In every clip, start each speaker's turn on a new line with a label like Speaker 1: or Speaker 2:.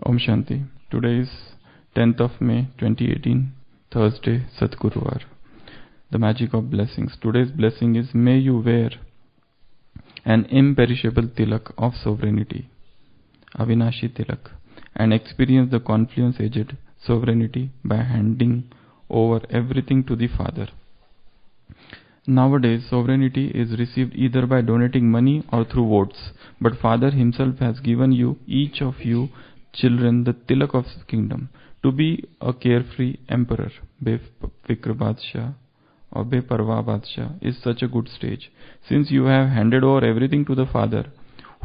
Speaker 1: Om Shanti. Today is 10th of May 2018, Thursday, Satguruvar. The magic of blessings. Today's blessing is, may you wear an imperishable tilak of sovereignty, Avinashi tilak, and experience the confluence-aged sovereignty by handing over everything to the Father. Nowadays, sovereignty is received either by donating money or through votes, but Father himself has given you, each of you children, the tilak of kingdom, to be a carefree emperor. Befikr Badshah or Beparwa Badshah is such a good stage. Since you have handed over everything to the Father,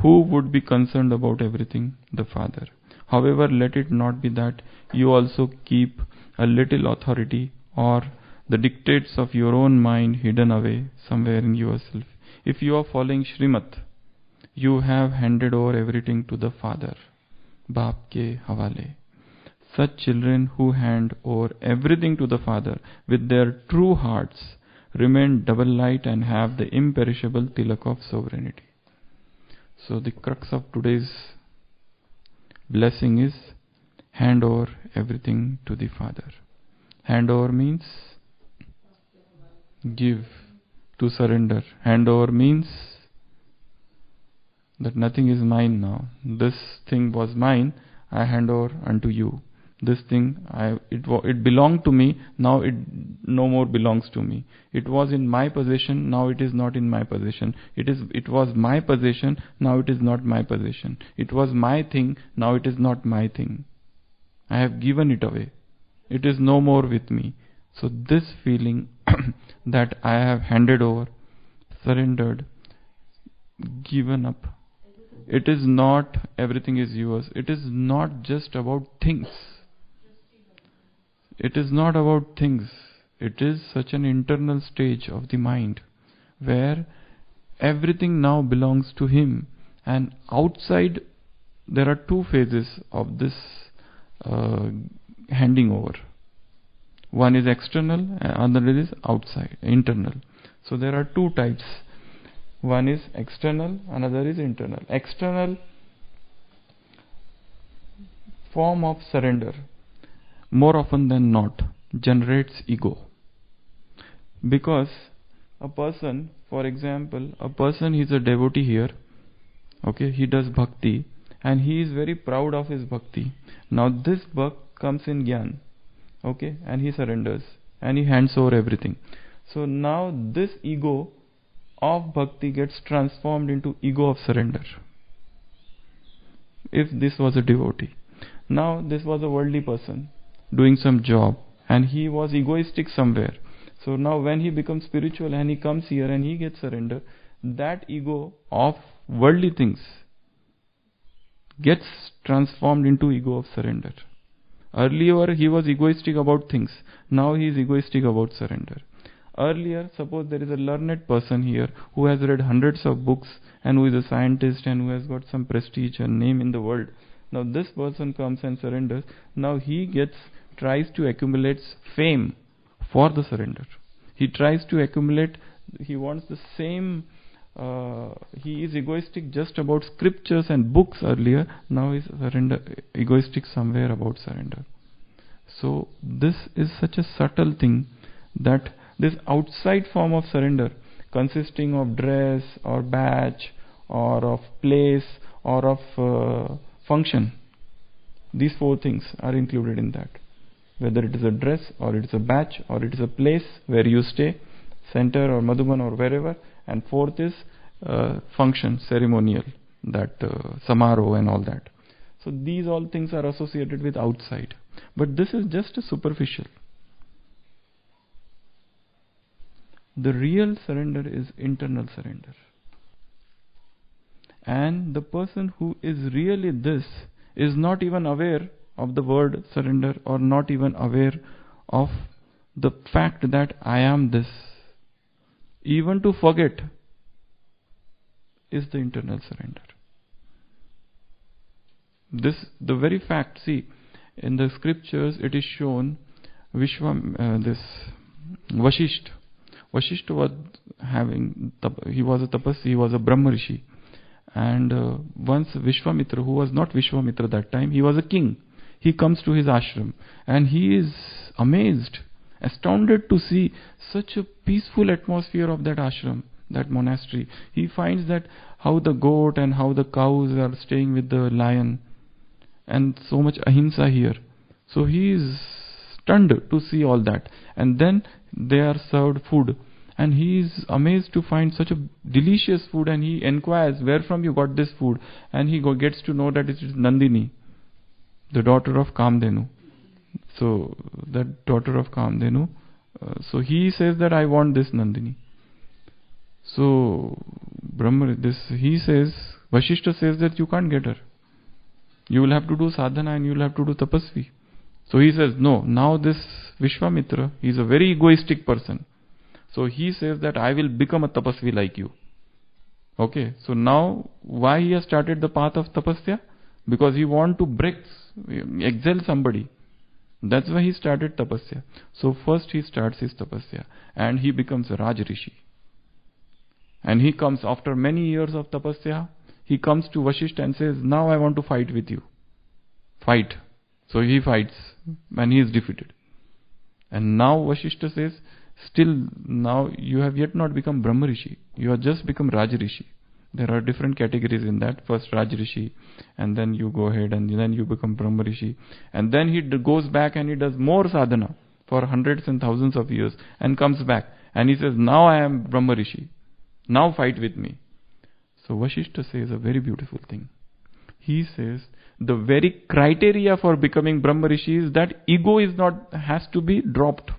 Speaker 1: who would be concerned about everything? The Father. However, let it not be that you also keep a little authority or the dictates of your own mind hidden away somewhere in yourself. If you are following Srimat, you have handed over everything to the Father. Baap ke hawale. Such children who hand over everything to the Father with their true hearts remain double light and have the imperishable tilak of sovereignty. So the crux of today's blessing is hand over everything to the Father. Hand over means give, to surrender. Hand over means that nothing is mine now. This thing was mine, I hand over unto you. This thing, it belonged to me, now it no more belongs to me. It was in my possession, now it is not in my possession. It was my possession, now it is not my possession. It was my thing, now it is not my thing. I have given it away. It is no more with me. So this feeling that I have handed over, surrendered, given up, it is not everything is yours. It is not just about things. It is not about things. It is such an internal stage of the mind where everything now belongs to Him. And outside, there are two phases of this handing over. One is external, another is outside, internal. So there are two types. One is external, another is internal. External form of surrender, more often than not, generates ego. Because a person, for example, he is a devotee here, okay, he does bhakti, and he is very proud of his bhakti. Now this bhakti comes in Gyan, okay, and he surrenders, and he hands over everything. So now this ego of bhakti gets transformed into ego of surrender. If this was a devotee. Now this was a worldly person doing some job and he was egoistic somewhere. So now when he becomes spiritual and he comes here and he gets surrender, that ego of worldly things gets transformed into ego of surrender. Earlier he was egoistic about things. Now he is egoistic about surrender. Earlier, suppose there is a learned person here who has read hundreds of books and who is a scientist and who has got some prestige and name in the world. Now this person comes and surrenders. Now he tries to accumulate fame for the surrender. He tries to accumulate, he wants the same, he is egoistic just about scriptures and books earlier. Now he is egoistic somewhere about surrender. So this is such a subtle thing that this outside form of surrender, consisting of dress or badge or of place or of function, these four things are included in that. Whether it is a dress or it is a badge or it is a place where you stay, center or Madhuban or wherever, and fourth is function, ceremonial, that samaro and all that. So these all things are associated with outside. But this is just a superficial. The real surrender is internal surrender. And the person who is really this is not even aware of the word surrender or not even aware of the fact that I am this. Even to forget is the internal surrender. The very fact, see, in the scriptures it is shown this Vashishta was having, he was a tapasvi, he was a Brahma Rishi, And once Vishwamitra, who was not Vishwamitra that time, he was a king. He comes to his ashram and he is amazed, astounded to see such a peaceful atmosphere of that ashram, that monastery. He finds that how the goat and how the cows are staying with the lion, and so much ahimsa here. So he is stunned to see all that. And then they are served food. And he is amazed to find such a delicious food, and he inquires, where from you got this food? And he gets to know that it is Nandini, the daughter of Kamdenu. So, that daughter of Kamdenu. So he says that I want this Nandini. So, he says, Vashishta says that you can't get her. You will have to do sadhana and you will have to do tapasvi. So he says, no, now this Vishwamitra, he is a very egoistic person. So he says that I will become a tapasvi like you. Okay, so now why he has started the path of tapasya? Because he want to excel somebody. That's why he started tapasya. So first he starts his tapasya and he becomes a Raj Rishi. And he comes after many years of tapasya, he comes to Vashishta and says, now I want to fight with you. Fight. So he fights and he is defeated. And now Vashishta says, still now you have yet not become Brahma Rishi. You have just become Raj Rishi. There are different categories in that. First Raj Rishi, and then you go ahead and then you become Brahma Rishi. And then he goes back and he does more sadhana for hundreds and thousands of years and comes back. And he says, now I am Brahma Rishi. Now fight with me. So Vashishta says a very beautiful thing. He says, the very criteria for becoming Brahma Rishi is that ego has to be dropped.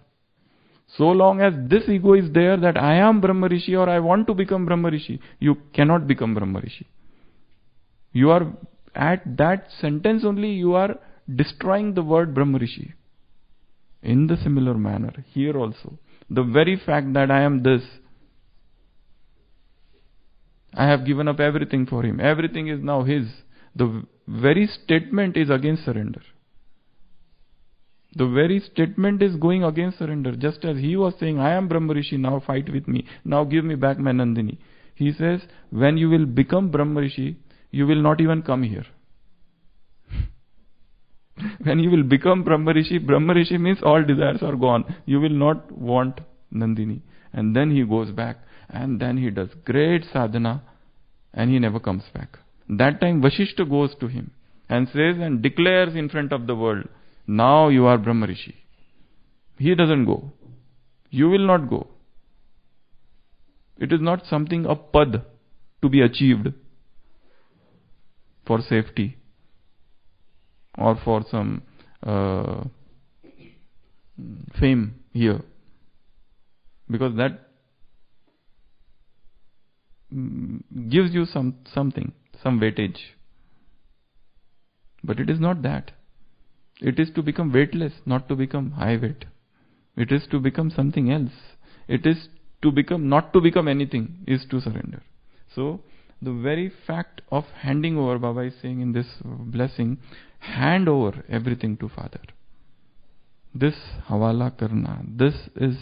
Speaker 1: So long as this ego is there that I am Brahma Rishi or I want to become Brahma Rishi, you cannot become Brahma Rishi. You are at that sentence only, you are destroying the word Brahma Rishi. In the similar manner, here also, the very fact that I am this, I have given up everything for him, everything is now his, the very statement is against surrender. The very statement is going against surrender. Just as he was saying, I am Brahma Rishi, now fight with me, now give me back my Nandini. He says, when you will become Brahma Rishi, you will not even come here. When you will become Brahma Rishi means all desires are gone. You will not want Nandini. And then he goes back and then he does great sadhana and he never comes back. That time Vashishta goes to him and says and declares in front of the world, now you are Brahma Rishi. He doesn't go. You will not go. It is not something a pad to be achieved for safety or for some fame here. Because that gives you something, some weightage. But it is not that. It is to become weightless, not to become high weight. It is to become something else. It is to become, not to become anything, is to surrender. So, the very fact of handing over, Baba is saying in this blessing, hand over everything to Father. This hawala karna, this is,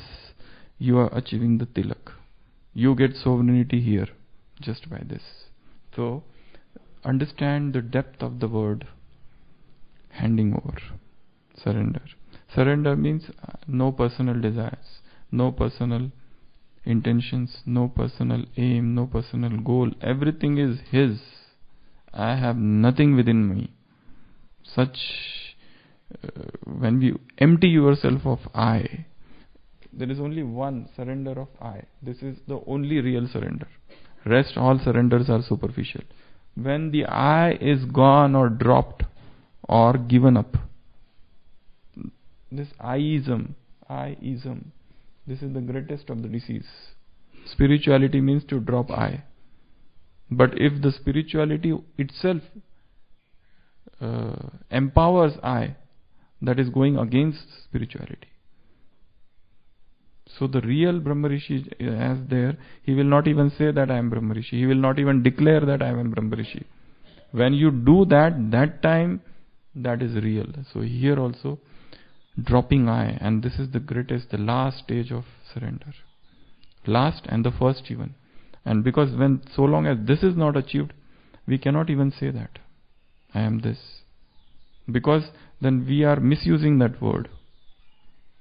Speaker 1: you are achieving the tilak. You get sovereignty here, just by this. So, understand the depth of the word handing over, surrender. Surrender means no personal desires, no personal intentions, no personal aim, no personal goal. Everything is His. I have nothing within me. When you empty yourself of I, there is only one surrender of I. This is the only real surrender. Rest all surrenders are superficial. When the I is gone or dropped or given up, this I-ism, this is the greatest of the disease. Spirituality means to drop I. But if the spirituality itself empowers I, that is going against spirituality. So the real Brahma Rishi, as there, he will not even say that I am Brahma Rishi. He will not even declare that I am Brahma Rishi. When you do that, that time, that is real. So here also, dropping I, and this is the greatest, the last stage of surrender. Last and the first even. And because when, so long as this is not achieved, We cannot even say that I am this, because then we are misusing that word.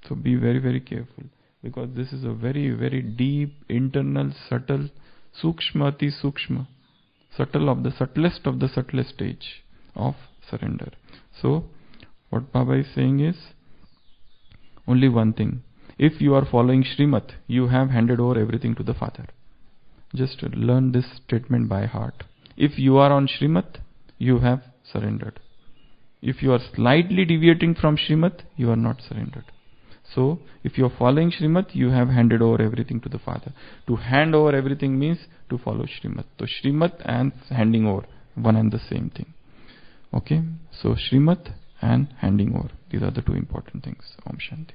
Speaker 1: So be very, very careful, because this is a very, very deep, internal, subtle, sukshma ati sukshma, subtle of the subtlest stage of surrender. So what Baba is saying is only one thing. If you are following Srimad, you have handed over everything to the Father. Just learn this statement by heart. If you are on Srimad, you have surrendered. If you are slightly deviating from Srimad, you are not surrendered. So, if you are following Srimad, you have handed over everything to the Father. To hand over everything means to follow Srimad. So, Srimad and handing over, one and the same thing. Okay? So, Srimad and handing over. These are the two important things. Om Shanti.